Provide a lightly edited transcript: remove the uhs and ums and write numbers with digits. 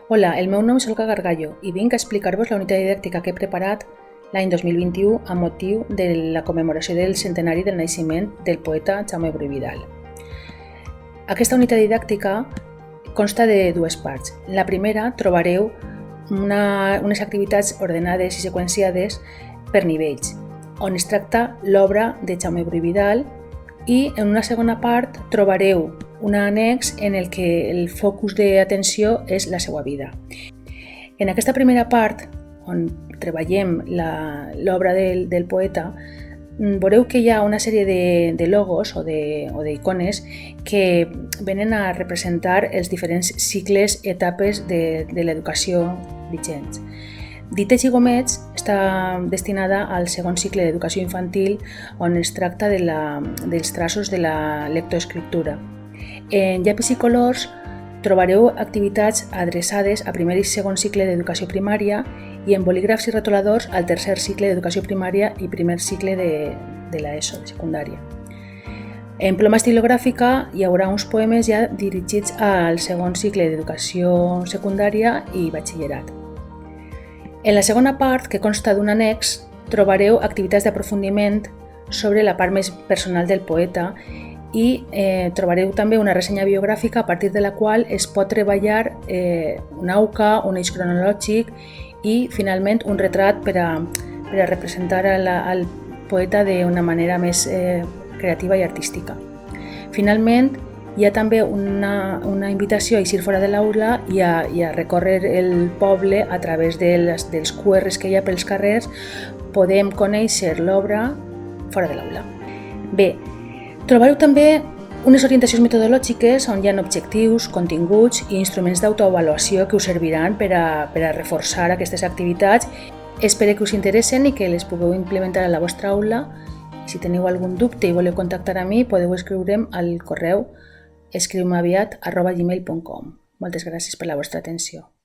Hola, el meu nom és Olga Gargallo i vinc a explicar-vos la unitat didàctica que he preparat l'any 2021 amb motiu de la commemoració del centenari del naixement del poeta Jaume Bru i Vidal. Aquesta unitat didàctica consta de dues parts. La primera trobareu unes activitats ordenades i seqüenciades per nivells, on es tracta l'obra de Jaume Bru i Vidal, i en una segona part trobareu un annex en el que el focus d'atenció és la seva vida. En aquesta primera part, on treballem l'obra del poeta, veureu que hi ha una sèrie de logos o d'icones que venen a representar els diferents cicles, etapes de l'educació vigents. Dita així gomets, està destinada al segon cicle d'educació infantil, on es tracta dels traços de la lectoescriptura. En llapis i colors trobareu activitats adreçades a primer i segon cicle d'educació primària i en bolígrafs i retoladors al tercer cicle d'educació primària i primer cicle de l'ESO, de secundària. En ploma estilogràfica hi haurà uns poemes ja dirigits al segon cicle d'educació secundària i batxillerat. En la segona part, que consta d'un annex, trobareu activitats d'aprofundiment sobre la part més personal del poeta i trobareu també una ressenya biogràfica a partir de la qual es pot treballar un AUCA, un eix cronològic i finalment un retrat per a representar al poeta d'una manera més creativa i artística. Finalment, hi ha també una invitació a eixir fora de l'aula i a recórrer el poble a través dels QRs que hi ha pels carrers. Podem conèixer l'obra fora de l'aula. Bé, trobareu també unes orientacions metodològiques on hi ha objectius, continguts i instruments d'autoavaluació que us serviran per a reforçar aquestes activitats. Espero que us interessen i que les pugueu implementar a la vostra aula. Si teniu algun dubte i voleu contactar amb mi, podeu escriure'm al correu escriumaviat@gmail.com. Moltes gràcies per la vostra atenció.